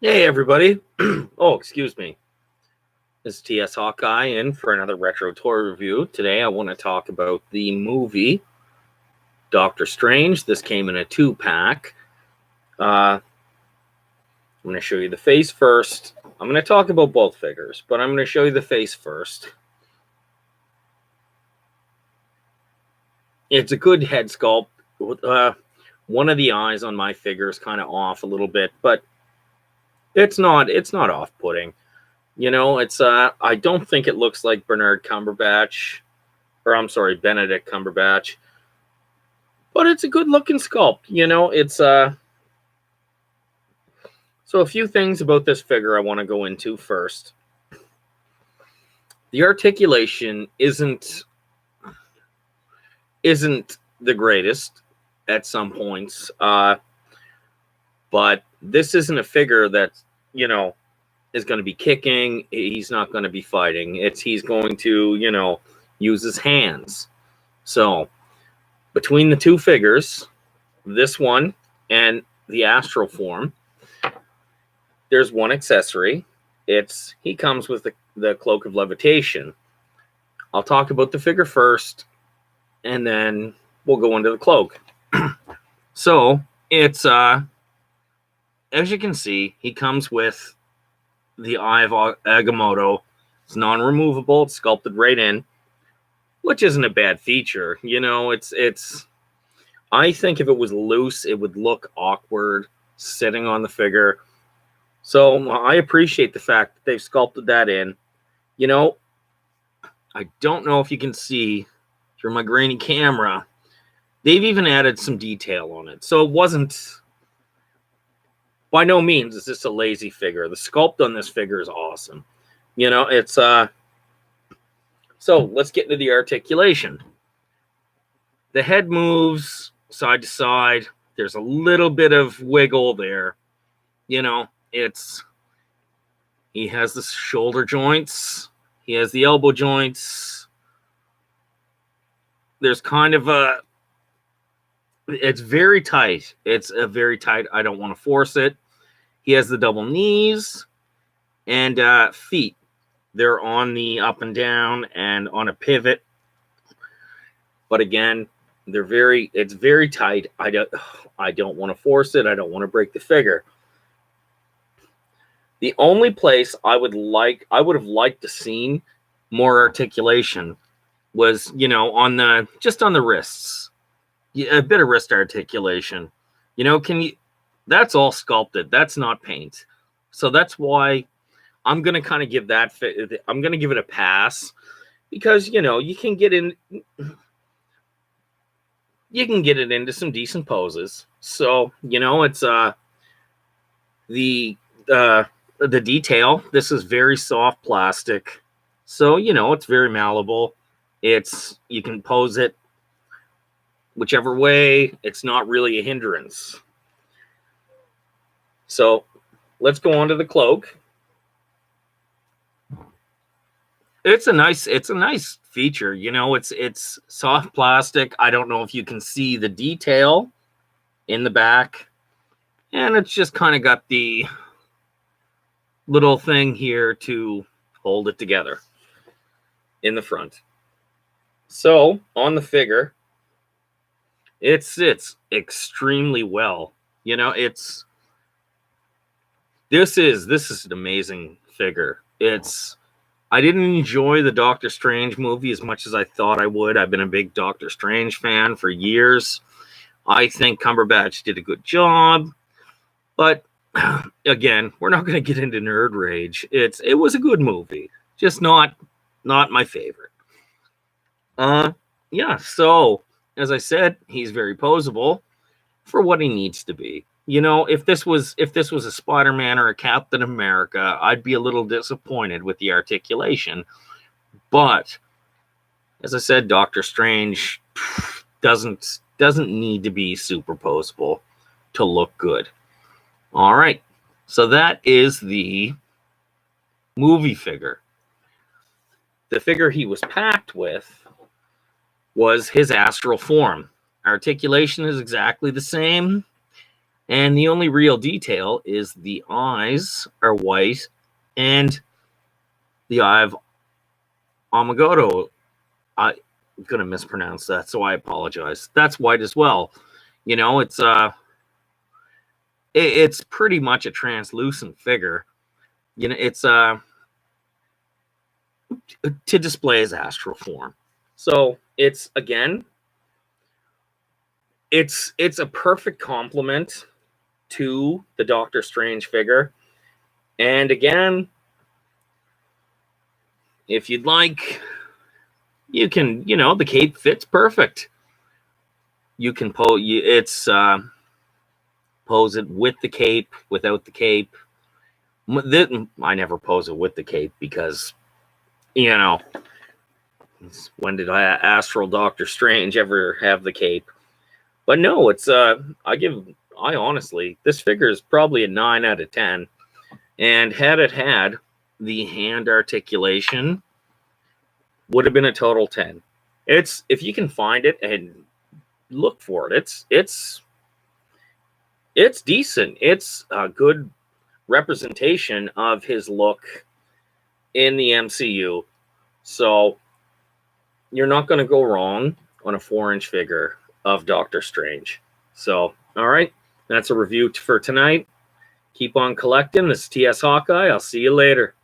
Hey, everybody. Oh, excuse me. This is TS Hawkeye in for another retro toy review. Today I want to talk about the movie Doctor Strange. This came in a 2-pack. I'm going to show you the face first. I'm going to talk about both figures, but I'm going to show you the face first. It's a good head sculpt. One of the eyes on my figure is kind of off a little bit, but it's not off-putting. It's I don't think it looks like Benedict Cumberbatch, but it's a good looking sculpt. It's so a few things about this figure I want to go into first. The articulation isn't the greatest at some points, but this isn't a figure that is going to be kicking. He's not going to be fighting. He's going to use his hands. So between the two figures, this one and the astral form, there's one accessory. He comes with the cloak of levitation. I'll talk about the figure first, and then we'll go into the cloak. So it's as you can see, he comes with the Eye of Agamotto. It's non-removable. It's sculpted right in, which isn't a bad feature. It's. I think if it was loose, it would look awkward sitting on the figure. So I appreciate the fact that they've sculpted that in. I don't know if you can see through my grainy camera. They've even added some detail on it. So it wasn't, by no means is this a lazy figure. The sculpt on this figure is awesome. It's so let's get into the articulation. The head moves side to side. There's a little bit of wiggle there. He has the shoulder joints. He has the elbow joints. There's kind of it's very tight. It's a very tight. I don't want to force it. He has the double knees and feet. They're on the up and down and on a pivot. But again, it's very tight. I don't want to force it. I don't want to break the figure. The only place I would have liked to seen more articulation was, on the wrists. A bit of wrist articulation. That's all sculpted. That's not paint. So that's why I'm going to kind of give I'm going to give it a pass, because, you can get it into some decent poses. So, it's the detail. This is very soft plastic. So, it's very malleable. You can pose it whichever way. It's not really a hindrance. So let's go on to the cloak. It's a nice feature. It's soft plastic. I don't know if you can see the detail in the back, and it's just kind of got the little thing here to hold it together in the front. So on the figure, it sits extremely well. This is an amazing figure. I didn't enjoy the Doctor Strange movie as much as I thought I would. I've been a big Doctor Strange fan for years. I think Cumberbatch did a good job, but again, we're not going to get into nerd rage. It was a good movie, just not my favorite. Yeah. So as I said, he's very posable for what he needs to be. If this was a Spider-Man or a Captain America, I'd be a little disappointed with the articulation. But as I said, Doctor Strange doesn't need to be superposable to look good. All right. So that is the movie figure. The figure he was packed with was his astral form. Articulation is exactly the same. And the only real detail is the eyes are white, and the eye of Amagoto, I'm going to mispronounce that, so I apologize. That's white as well. You know, it's pretty much a translucent figure. You know, it's to display his astral form. So it's, again, it's a perfect complement to the Doctor Strange figure. And again, if you'd like, you can, you know, the cape fits perfect. You can pose it with the cape, without the cape. I never pose it with the cape because, you know, when did Astral Doctor Strange ever have the cape? But no, it's I honestly, this figure is probably a 9 out of 10. And had it had the hand articulation, would have been a total 10. It's, if you can find it and look for it, it's decent. It's a good representation of his look in the MCU. So you're not going to go wrong on a 4-inch figure of Doctor Strange. So, all right, that's a review for tonight. Keep on collecting. This is TS Hawkeye. I'll see you later.